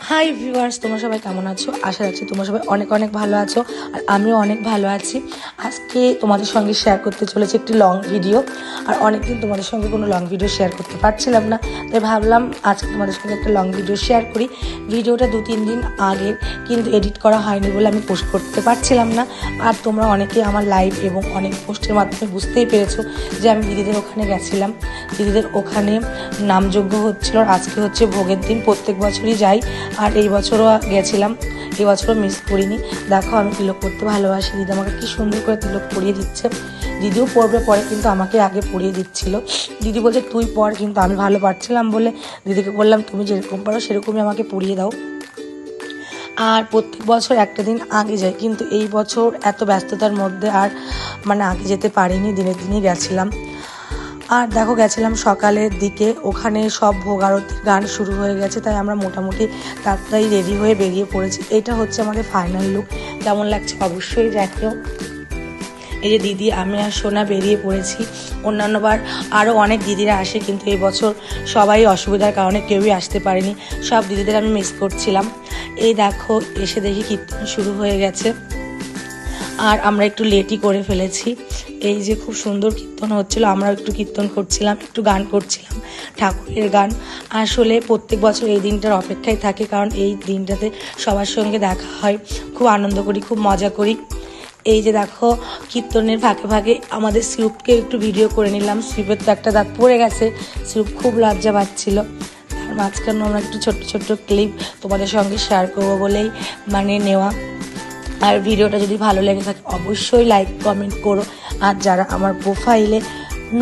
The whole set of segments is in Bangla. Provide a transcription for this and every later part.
হাই ভিউয়ার্স, তোমরা সবাই কেমন আছো? আশা রাখছি তোমরা সবাই অনেক অনেক ভালো আছো, আর আমিও অনেক ভালো আছি। আজকে তোমাদের সঙ্গে শেয়ার করতে চলেছি একটি লং ভিডিও। আর অনেকদিন তোমাদের সঙ্গে কোনো লং ভিডিও শেয়ার করতে পারছিলাম না, তাই ভাবলাম আজকে তোমাদের সঙ্গে একটা লং ভিডিও শেয়ার করি। ভিডিওটা 2-3 দিন আগের, কিন্তু এডিট করা হয়নি বলে আমি পোস্ট করতে পারছিলাম না। আর তোমরা অনেকেই আমার লাইভ এবং অনেক পোস্টের মাধ্যমে বুঝতেই পেরেছো যে আমি দিদিদের ওখানে গেছিলাম। দিদিদের ওখানে নামযজ্ঞ হচ্ছিল, আর আজকে হচ্ছে ভোগের দিন। প্রত্যেক বছরই যাই, আর এই বছরও গেছিলাম, এই বছরও মিস করিনি। দেখো আমি তিলক করতে ভালোবাসি, দিদি আমাকে কি সুন্দর করে তিলক পরিয়ে দিচ্ছে। দিদিও পরবে পরে, কিন্তু আমাকে আগে পরিয়ে দিচ্ছিল। দিদি বলছে তুই পর, কিন্তু আমি ভালো পারছিলাম বলে দিদিকে বললাম তুমি যেরকম পারো সেরকমই আমাকে পরিয়ে দাও। আর প্রত্যেক বছর একটা দিন আগে যাই, কিন্তু এই বছর এত ব্যস্ততার মধ্যে আর আগে যেতে পারিনি, দিনের দিনই গেছিলাম। আর দেখো গেছিলাম সকালের দিকে, ওখানে সব ভোগ আরতির গান শুরু হয়ে গেছে, তাই আমরা মোটামুটি তাড়াতাড়ি রেডি হয়ে বেরিয়ে পড়েছি। এটা হচ্ছে আমাদের ফাইনাল লুক। কেমন লাগছে অবশ্যই দেখো। এই যে দিদি, আমি আর সোনা বেরিয়ে পড়েছি। অন্যান্যবার আরও অনেক দিদিরা আসে, কিন্তু এই বছর সবাই অসুবিধার কারণে কেউই আসতে পারেনি। সব দিদিদের আমি মিস করছিলাম। এই দেখো এসে দেখি কীর্তন শুরু হয়ে গেছে, আর আমরা একটু লেটই করে ফেলেছি। এই যে খুব সুন্দর কীর্তন হচ্ছিল, আমরা একটু কীর্তন করছিলাম, একটু গান করছিলাম ঠাকুরের গান। আসলে প্রত্যেক বছর এই দিনটার অপেক্ষায় থাকে, কারণ এই দিনটাতে সবার সঙ্গে দেখা হয়, খুব আনন্দ করি, খুব মজা করি। এই যে দেখো কীর্তনের ফাঁকে ফাঁকে আমাদের সিরুপকে একটু ভিডিও করে নিলাম। সিরুপের তো একটা দাঁত পড়ে গেছে, সিরুপ খুব লজ্জা পাচ্ছিল। তার মাঝখানে আমরা একটু ছোট্ট ছোট্ট ক্লিপ তোমাদের সঙ্গে শেয়ার করবো বলেই নেওয়া। আর ভিডিওটা যদি ভালো লেগে থাকে অবশ্যই লাইক কমেন্ট করো। আর যারা আমার প্রোফাইলে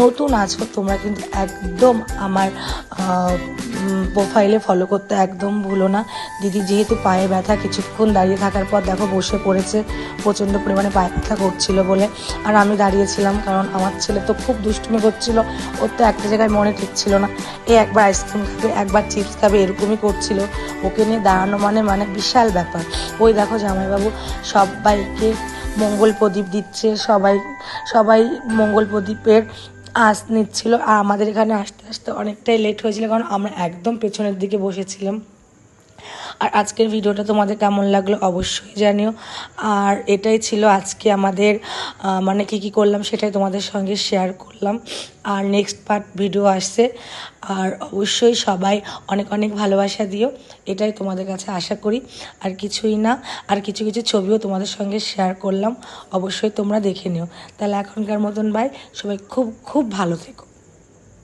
নতুন আছো তোমরা কিন্তু একদম আমার প্রোফাইলে ফলো করতে একদম ভুলো না। দিদি যেহেতু পায়ে ব্যথা, কিছুক্ষণ দাঁড়িয়ে থাকার পর দেখো বসে পড়েছে, প্রচণ্ড পরিমাণে পায়ে ব্যথা করছিল বলে। আর আমি দাঁড়িয়েছিলাম, কারণ আমার ছেলে তো খুব দুষ্টুমি করছিল, ওর তো একটা জায়গায় মনে টিকছিল না। একবার আইসক্রিম খাবে, একবার চিপস খাবে, এরকমই করছিল। ওকে নিয়ে দাঁড়ানো মানে বিশাল ব্যাপার। ওই দেখো জামাইবাবু সবাইকে মঙ্গল প্রদীপ দিচ্ছে, সবাই মঙ্গল প্রদীপের আঁচ নিচ্ছিল। আর আমাদের এখানে আসতে আসতে অনেকটাই লেট হয়েছিল, কারণ আমরা একদম পেছনের দিকে বসেছিলাম। আর আজকের ভিডিওটা তোমাদের কেমন লাগলো অবশ্যই জানিও। আর এটাই ছিল আজকে আমাদের কি করলাম সেটাই তোমাদের সঙ্গে শেয়ার করলাম। আর নেক্সট পার্ট ভিডিও আসছে, আর অবশ্যই সবাই অনেক অনেক ভালোবাসা দিও, এটাই তোমাদের কাছে আশা করি। আর কিছুই না, আর কিছু কিছু ছবিও তোমাদের সঙ্গে শেয়ার করলাম, অবশ্যই তোমরা দেখে নিও। তাহলে এখনকার মতন বাই, সবাই খুব খুব ভালো থেকো।